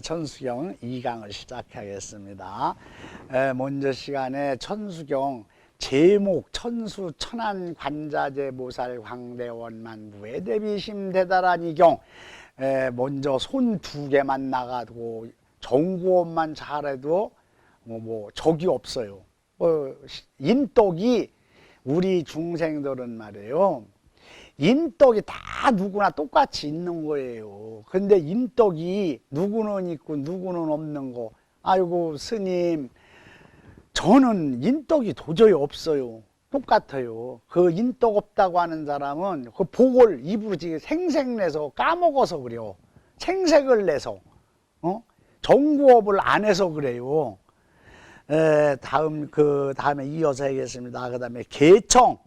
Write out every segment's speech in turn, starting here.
천수경 2강을 시작하겠습니다. 먼저 시간에 천수경 제목 천수 천안 관자재 모살 광대원 만부의 대비심 대단한 이경. 먼저 손 두 개만 나가고 정구원만 잘해도 적이 없어요. 인덕이 우리 중생들은 말이에요, 인덕이 다 누구나 똑같이 있는 거예요. 근데 인덕이 누구는 있고 누구는 없는 거. 아이고 스님, 저는 인덕이 도저히 없어요. 똑같아요. 그 인덕 없다고 하는 사람은 그 복을 입으로 생색내서 까먹어서 그래요. 생색을 내서 정구업을 안 해서 그래요. 다음에 이어서 하겠습니다. 그 다음에 개청.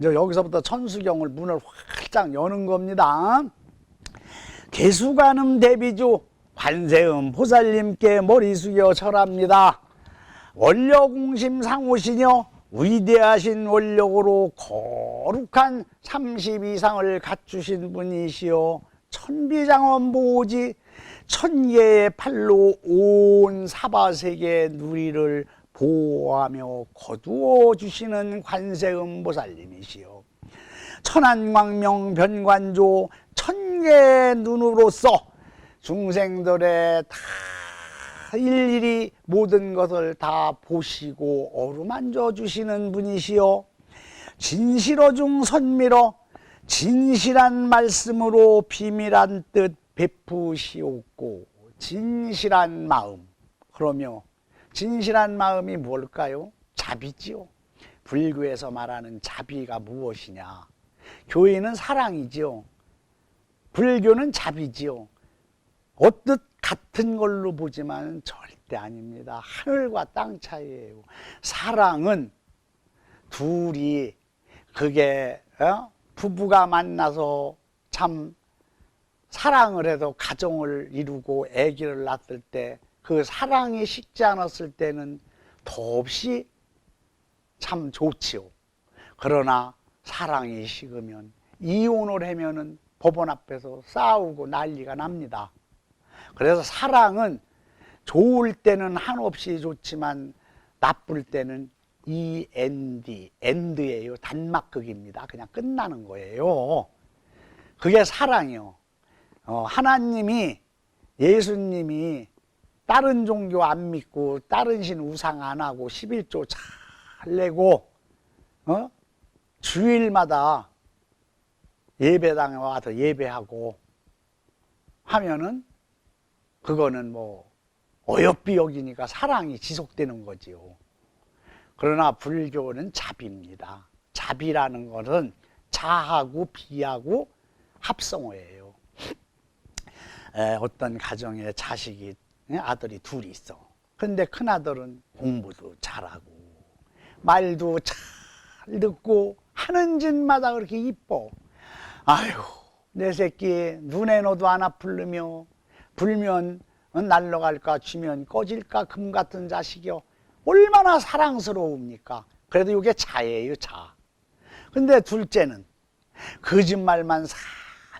이제 여기서부터 천수경을 문을 활짝 여는 겁니다. 개수관음 대비주 관세음 보살님께 머리 숙여 절합니다. 원력공심 상호시녀 위대하신 원력으로 거룩한 30 이상을 갖추신 분이시여 천비장엄 보호지 천개의 팔로 온 사바세계 누리를 보호하며 거두어 주시는 관세음 보살님이시여 천안광명 변관조 천개의 눈으로서 중생들의 다 일일이 모든 것을 다 보시고 어루만져 주시는 분이시여 진실어 중 선밀어 진실한 말씀으로 비밀한 뜻 베푸시옵고 진실한 마음. 그러며 진실한 마음이 뭘까요? 자비지요. 불교에서 말하는 자비가 무엇이냐? 교회는 사랑이지요. 불교는 자비지요. 어뜻 같은 걸로 보지만 절대 아닙니다. 하늘과 땅 차이예요. 사랑은 둘이 그게 부부가 만나서 참 사랑을 해도 가정을 이루고 아기를 낳았을 때 그 사랑이 식지 않았을 때는 더없이 참 좋지요. 그러나 사랑이 식으면 이혼을 하면은 법원 앞에서 싸우고 난리가 납니다. 그래서 사랑은 좋을 때는 한없이 좋지만 나쁠 때는 엔드예요. 단막극입니다. 그냥 끝나는 거예요. 그게 사랑이요. 하나님이, 예수님이 다른 종교 안 믿고 다른 신 우상 안 하고 11조 잘 내고 주일마다 예배당에 와서 예배하고 하면은 그거는 어여삐 여기니까 사랑이 지속되는 거지요. 그러나 불교는 자비입니다. 자비라는 것은 자하고 비하고 합성어예요. 어떤 가정에 자식이 아들이 둘이 있어. 근데 큰아들은 공부도 잘하고 말도 잘 듣고 하는 짓마다 그렇게 이뻐. 아유, 내 새끼 눈에 넣어도 안 아플르며 불면 날라갈까 쥐면 꺼질까 금 같은 자식이요. 얼마나 사랑스러웁니까? 그래도 이게 자예요, 자. 근데 둘째는 거짓말만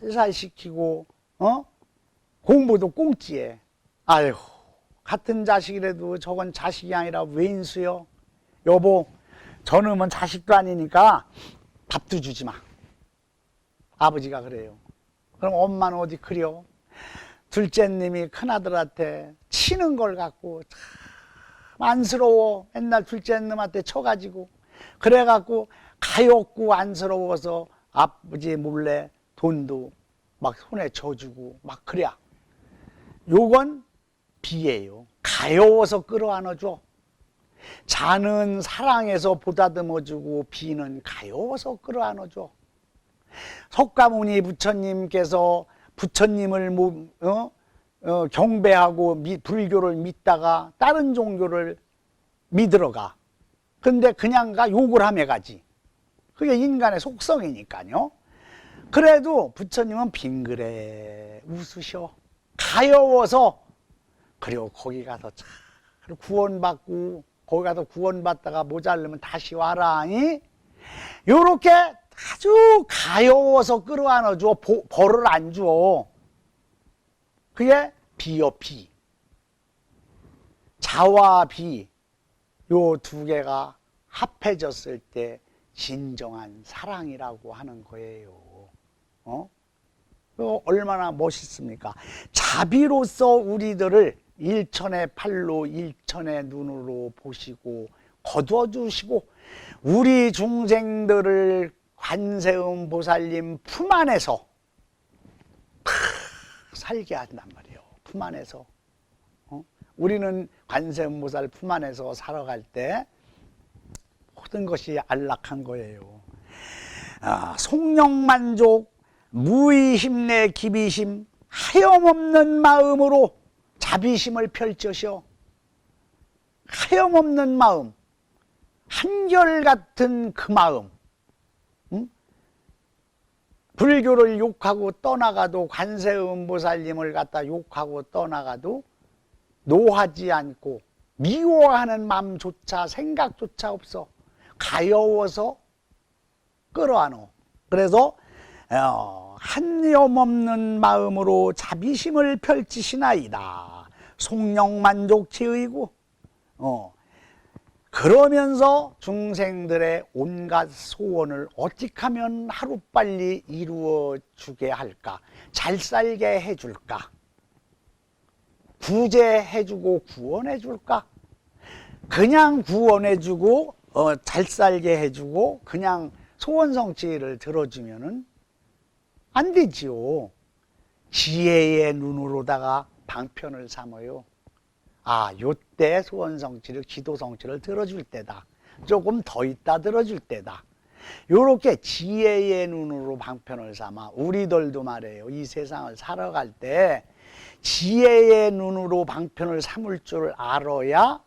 살살 시키고 공부도 꽁찌해. 아이고, 같은 자식이라도 저건 자식이 아니라 웬수요? 여보, 저놈은 자식도 아니니까 밥도 주지 마. 아버지가 그래요. 그럼 엄마는 어디 그려? 둘째님이 큰아들한테 치는 걸 갖고 참 안쓰러워. 맨날 둘째님한테 쳐가지고 그래갖고 가엾고 안쓰러워서 아버지 몰래 돈도 막 손에 져주고 막 그래. 요건 비예요. 가여워서 끌어안아줘. 자는 사랑해서 보다듬어주고 비는 가여워서 끌어안아줘. 석가모니 부처님께서 부처님을 경배하고 불교를 믿다가 다른 종교를 믿으러 가. 근데 그냥 욕을 하며 가지. 그게 인간의 속성이니까요. 그래도 부처님은 빙그레 웃으셔. 가여워서. 그리고 거기 가서 잘 구원받고 거기 가서 구원받다가 모자르면 다시 와라. 요렇게 아주 가여워서 끌어안아줘. 벌을 안 줘. 그게 비요, 비. 자와 비, 요 두 개가 합해졌을 때 진정한 사랑이라고 하는 거예요. 얼마나 멋있습니까? 자비로서 우리들을 일천의 팔로 일천의 눈으로 보시고 거두어주시고 우리 중생들을 관세음 보살님 품 안에서 살게 한단 말이에요. 품 안에서. 우리는 관세음 보살 품 안에서 살아갈 때 모든 것이 안락한 거예요. 속령만족, 무의심내 기비심, 하염없는 마음으로 자비심을 펼쳐셔. 하염없는 마음, 한결같은 그 마음. 불교를 욕하고 떠나가도 관세음보살님을 갖다 욕하고 떠나가도 노하지 않고 미워하는 마음조차 생각조차 없어. 가여워서 끌어안어. 그래서 한염없는 마음으로 자비심을 펼치시나이다. 속령만족체의고 그러면서 중생들의 온갖 소원을 어떻게 하면 하루빨리 이루어 주게 할까? 잘 살게 해줄까? 구제해주고 구원해줄까? 그냥 구원해주고 잘 살게 해주고 그냥 소원성취를 들어주면은 안 되지요. 지혜의 눈으로다가 방편을 삼어요. 요때 소원성취를 기도성취를 들어줄 때다. 조금 더 있다 들어줄 때다. 요렇게 지혜의 눈으로 방편을 삼아 우리들도 말이에요. 이 세상을 살아갈 때 지혜의 눈으로 방편을 삼을 줄 알아야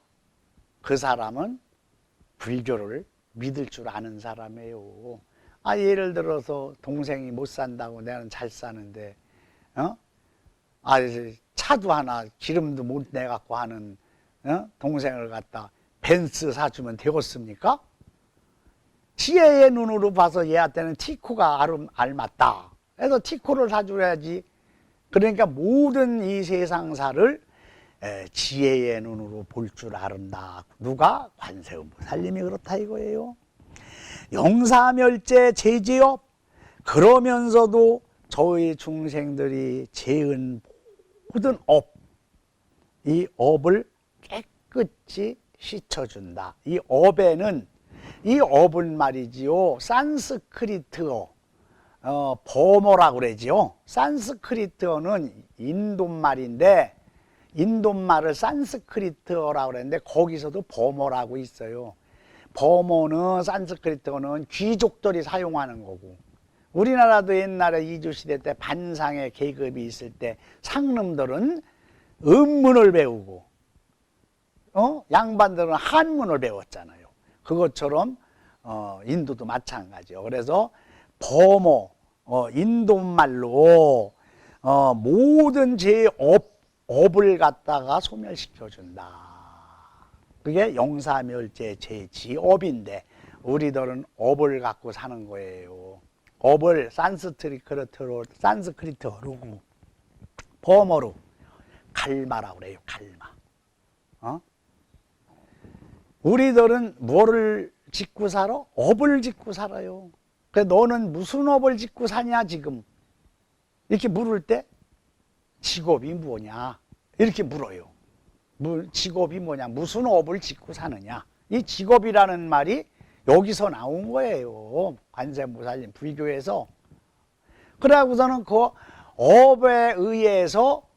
그 사람은 불교를 믿을 줄 아는 사람이에요. 예를 들어서 동생이 못 산다고 나는 잘 사는데 차도 하나 기름도 못 내갖고 하는 동생을 갖다 벤츠 사주면 되겠습니까? 지혜의 눈으로 봐서 얘한테는 티코가 알맞다. 그래서 티코를 사줘야지. 그러니까 모든 이 세상사를 지혜의 눈으로 볼 줄 아른다. 누가? 관세음보살님이 그렇다 이거예요. 영사멸제 제지업. 그러면서도 저희 중생들이 재은 모든 업, 이 업을 깨끗이 씻어준다. 이 업에는, 이 업은 말이지요, 산스크리트어, 버모라고 그러지요. 산스크리트어는 인도말인데, 인도말을 산스크리트어라고 그랬는데, 거기서도 버모라고 있어요. 버모는, 산스크리트어는 귀족들이 사용하는 거고, 우리나라도 옛날에 이주시대 때 반상의 계급이 있을 때 상놈들은 음문을 배우고 양반들은 한문을 배웠잖아요. 그것처럼 인도도 마찬가지요. 그래서 버모, 인도말로 모든 제 업을 갖다가 소멸시켜준다. 그게 영사멸제 제지업인데 우리들은 업을 갖고 사는 거예요. 업을 산스크리트어로 버머로 갈마라고 그래요. 갈마. 우리들은 뭐를 짓고 살아? 업을 짓고 살아요. 그래 너는 무슨 업을 짓고 사냐 지금? 이렇게 물을 때 직업이 뭐냐? 이렇게 물어요. 직업이 뭐냐? 무슨 업을 짓고 사느냐? 이 직업이라는 말이 여기서 나온 거예요. 관세음보살님 불교에서. 그래갖고서는 그 업에 의해서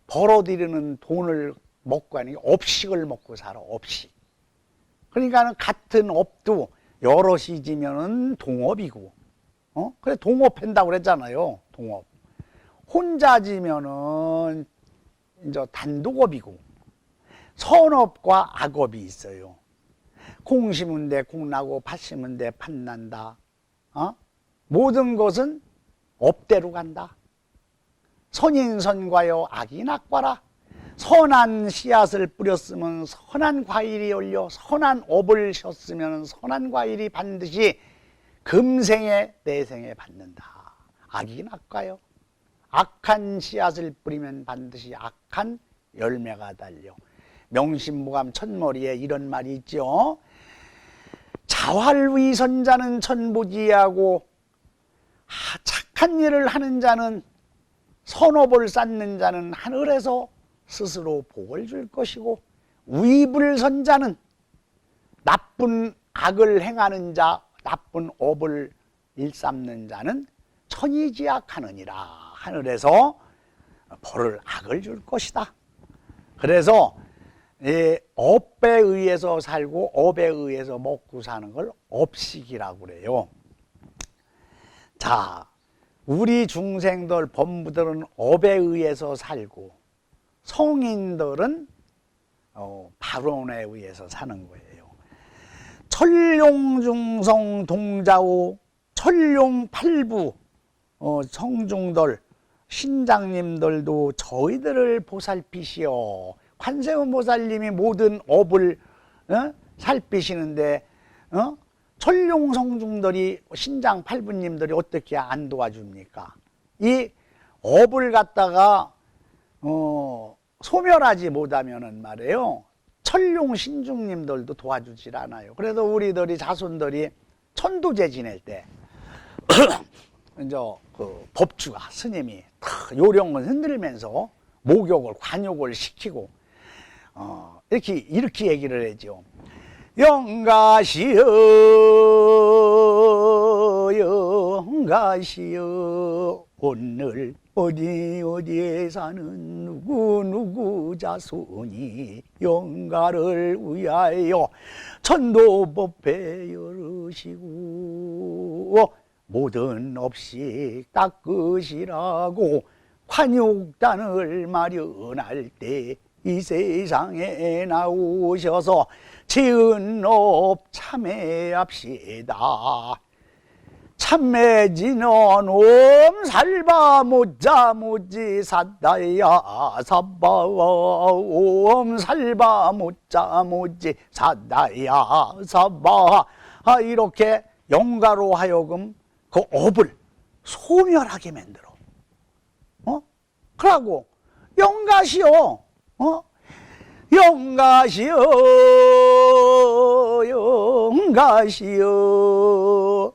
벌어들이는 돈을 먹고 하는 게 업식을 먹고 살아. 업식. 그러니까 같은 업도 여럿이 지면은 동업이고, 그래 동업한다고 그랬잖아요. 동업. 혼자 지면은 이제 단독업이고, 선업과 악업이 있어요. 콩 심은 데 콩 나고 팥 심은 데 팥 난다. 모든 것은 업대로 간다. 선인선과여 악인악과라. 선한 씨앗을 뿌렸으면 선한 과일이 열려, 선한 업을 셨으면 선한 과일이 반드시 금생에 내생에 받는다. 악인악과요. 악한 씨앗을 뿌리면 반드시 악한 열매가 달려. 명심무감 첫머리에 이런 말이 있죠. 자활위선자는 천부지하고 착한 일을 하는 자는, 선업을 쌓는 자는 하늘에서 스스로 복을 줄 것이고, 위불선자는 나쁜 악을 행하는 자, 나쁜 업을 일삼는 자는 천이지악하느니라. 하늘에서 벌을, 악을 줄 것이다. 그래서 업에 의해서 살고 업에 의해서 먹고 사는 걸 업식이라고 그래요. 자, 우리 중생들 범부들은 업에 의해서 살고, 성인들은 발원에 의해서 사는 거예요. 천룡중성 동자호 천룡팔부 성중들, 신장님들도 저희들을 보살피시오. 관세음보살님이 모든 업을 살피시는데 천룡성중들이, 신장팔부님들이 어떻게 안 도와줍니까? 이 업을 갖다가 소멸하지 못하면은 말이에요, 천룡신중님들도 도와주질 않아요. 그래서 우리들이 자손들이 천도제 지낼 때 이제 그 법주가, 스님이 요령을 흔들면서 목욕을, 관욕을 시키고 이렇게 얘기를 하죠. 영가시여 영가시여 오늘 어디에 사는 누구 자손이 영가를 위하여 천도법회 열으시고 모든 업식 닦으시라고 관육단을 마련할 때 이 세상에 나오셔서 지은업 참회합시다. 참매지는 옴살바 못자 못지 사다야 사바 옴살바 못자 못지 사다야 사바. 이렇게 영가로 하여금 그 업을 소멸하게 만들어. 그러고 영가시오, 영가시오 영가시오.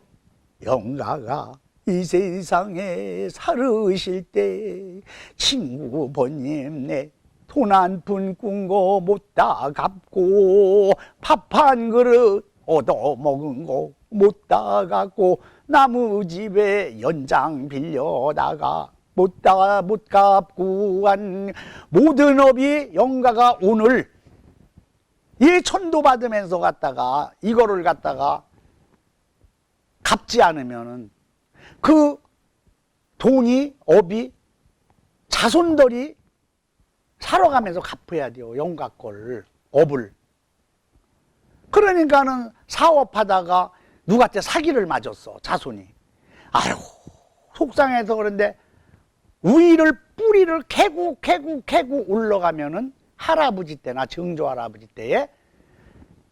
영가가 이 세상에 살으실 때 친구 번님 내 돈 한 푼 꾼 거 못다 갚고 밥 한 그릇 얻어 먹은 거 못다 갚고 나무집에 연장 빌려다가 못 갚고 한 모든 업이 영가가 오늘 이 천도 받으면서 갖다가 이거를 갖다가 갚지 않으면은 그 돈이, 업이 자손들이 살아가면서 갚아야 돼요. 영가 걸, 업을. 그러니까는 사업하다가 누구한테 사기를 맞았어, 자손이. 아유, 속상해서. 그런데 우리를 뿌리를 캐고 올라가면은 할아버지 때나 증조 할아버지 때에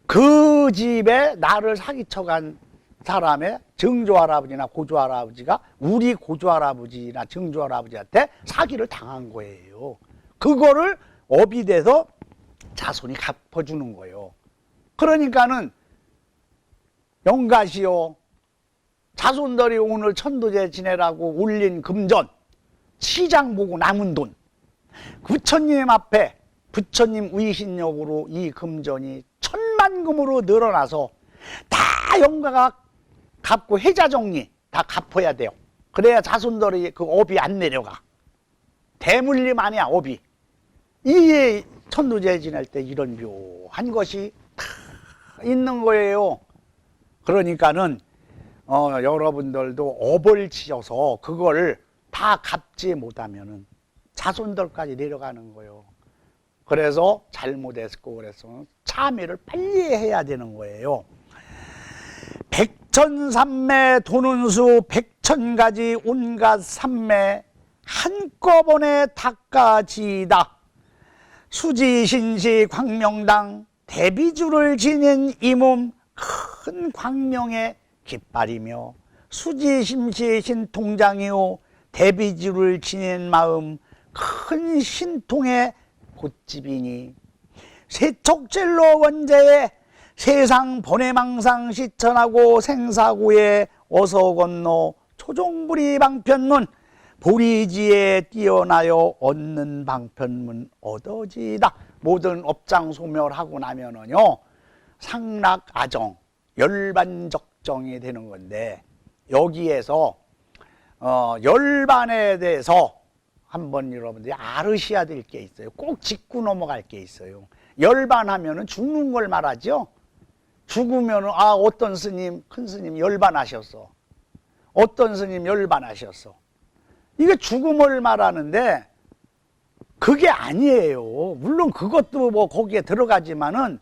그 집에 나를 사기쳐간 사람의 증조 할아버지나 고조 할아버지가 우리 고조 할아버지나 증조 할아버지한테 사기를 당한 거예요. 그거를 업이 돼서 자손이 갚아주는 거예요. 그러니까는 영가시오, 자손들이 오늘 천도제 지내라고 올린 금전, 시장 보고 남은 돈, 부처님 앞에 부처님 위신력으로 이 금전이 천만금으로 늘어나서 다 영가가 갚고 해자정리 다 갚아야 돼요. 그래야 자손들이 그 업이 안 내려가. 대물림 아니야, 업이. 이 천도제 지낼 때 이런 묘한 것이 다 있는 거예요. 그러니까는 여러분들도 업을 지어서 그걸 다 갚지 못하면은 자손들까지 내려가는 거예요. 그래서 잘못했고 그래서 참회를 빨리 해야 되는 거예요. 백천삼매 도는수 백천가지 온갖 삼매 한꺼번에 닦아지다. 수지신시 광명당 대비주를 지닌 이 몸 큰 광명의 깃발이며 수지심시 신통장이요 대비주를 지닌 마음 큰 신통의 곧집이니 세척질로 원제에 세상 번외망상 시천하고 생사고에 어서 건너 초종부리 방편문 보리지에 뛰어나여 얻는 방편문 얻어지다. 모든 업장 소멸하고 나면은요 상락아정 열반적정이 되는 건데, 여기에서 열반에 대해서 한번 여러분들이 알으셔야 될 게 있어요. 꼭 짚고 넘어갈 게 있어요. 열반하면은 죽는 걸 말하죠. 죽으면은 어떤 스님, 큰 스님 열반하셨어. 어떤 스님 열반하셨어. 이게 죽음을 말하는데 그게 아니에요. 물론 그것도 뭐 거기에 들어가지만은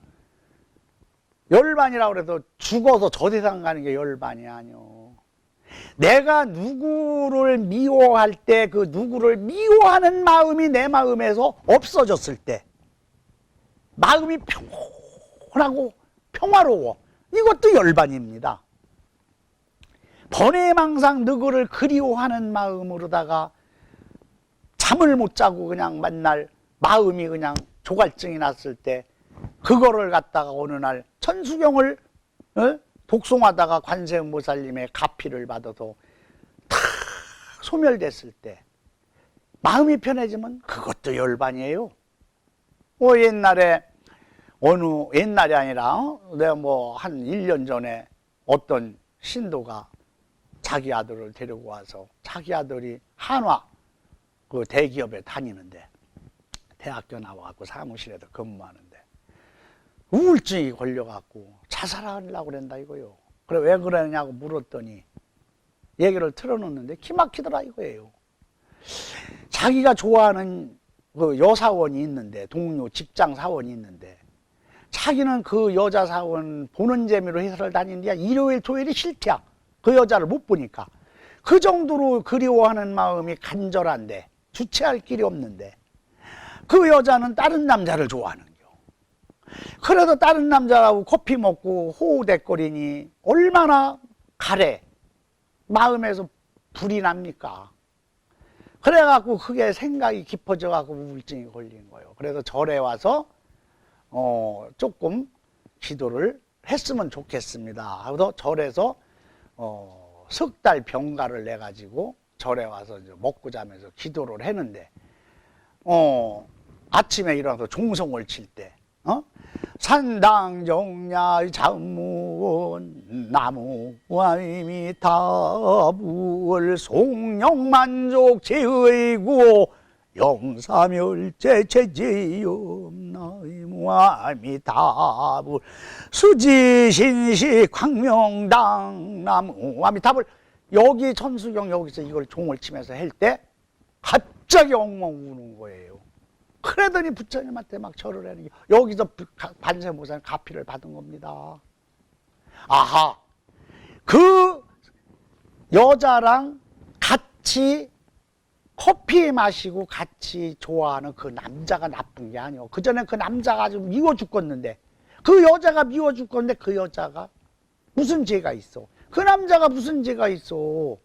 열반이라고 해도 죽어서 저 세상 가는 게 열반이 아니요. 내가 누구를 미워할 때 그 누구를 미워하는 마음이 내 마음에서 없어졌을 때 마음이 평온하고 평화로워. 이것도 열반입니다. 번외망상 누구를 그리워하는 마음으로다가 잠을 못 자고 그냥 맨날 마음이 그냥 조갈증이 났을 때 그거를 갖다가 어느 날 천수경을 독송하다가 관세음보살님의 가피를 받아서 다 소멸됐을 때 마음이 편해지면 그것도 열반이에요. 옛날에 옛날이 아니라 내가 뭐 한 1년 전에 어떤 신도가 자기 아들을 데리고 와서 자기 아들이 한화 그 대기업에 다니는데 대학교 나와갖고 사무실에서 근무하는데 우울증이 걸려갖고 자살하려고 그런다 이거요. 그래 왜 그러냐고 물었더니 얘기를 틀어놓는데 기막히더라 이거예요. 자기가 좋아하는 그 여사원이 있는데, 동료 직장 사원이 있는데 자기는 그 여자 사원 보는 재미로 회사를 다니는데 일요일 토요일이 싫대야. 그 여자를 못 보니까. 그 정도로 그리워하는 마음이 간절한데 주체할 길이 없는데 그 여자는 다른 남자를 좋아하는 겨. 그래도 다른 남자하고 커피 먹고 호호대거리니 얼마나 가래 마음에서 불이 납니까? 그래갖고 그게 생각이 깊어져갖고 우울증이 걸린 거예요. 그래서 절에 와서 조금 기도를 했으면 좋겠습니다. 그래서 절에서 석 달 병가를 내가지고 절에 와서 먹고 자면서 기도를 했는데 아침에 일어나서 종성을 칠 때 산당정야 장무원 나무와이미 타부월 송영만족 제의고 영사멸제 제제염나이무아미 타부 수지신시 광명당 나무아미 타불. 여기 천수경 여기서 이걸 종을 치면서 할 때 갑자기 엉엉 우는 거예요. 그러더니 부처님한테 막 절을 하는 게 여기서 관세음보살 가피를 받은 겁니다. 아하, 그 여자랑 같이 커피 마시고 같이 좋아하는 그 남자가 나쁜 게 아니오. 그전에 그 남자가 아주 미워 죽겠는데, 그 여자가 미워 죽겠는데 그 여자가 무슨 죄가 있어? 그 남자가 무슨 죄가 있어?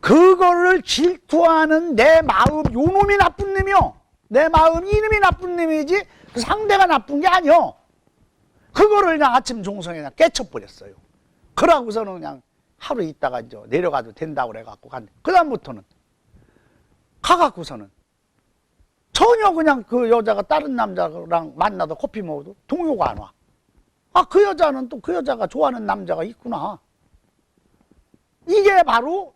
그거를 질투하는 내 마음, 요 놈이 나쁜 놈이요. 내 마음 이놈이 나쁜 놈이지 그 상대가 나쁜 게 아니요. 그거를 그냥 아침 종성에 그냥 깨쳐버렸어요. 그러고서는 그냥 하루 있다가 이제 내려가도 된다고 그래갖고 그 다음부터는 가갖고서는 전혀 그냥 그 여자가 다른 남자랑 만나도 커피 먹어도 동요가 안 와. 그 여자는 또 그 여자가 좋아하는 남자가 있구나. 이게 바로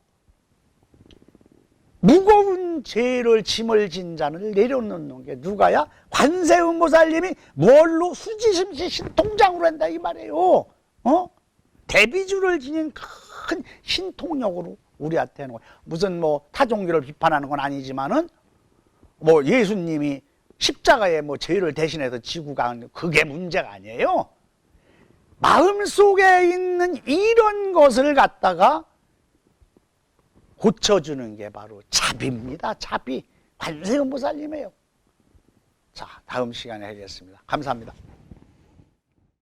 무거운 죄를 짐을 진 자를 내려놓는 게 누가야? 관세음보살님이 뭘로 수지심시 신통장으로 한다 이 말이에요. 대비주를 지닌 큰 신통력으로 우리한테 하는 거예요. 무슨 뭐 타종교를 비판하는 건 아니지만은 뭐 예수님이 십자가에 뭐 죄를 대신해서 지고 간 그게 문제가 아니에요. 마음속에 있는 이런 것을 갖다가 고쳐주는 게 바로 자비입니다. 자비. 관세음보살님이에요. 자, 다음 시간에 하겠습니다. 감사합니다.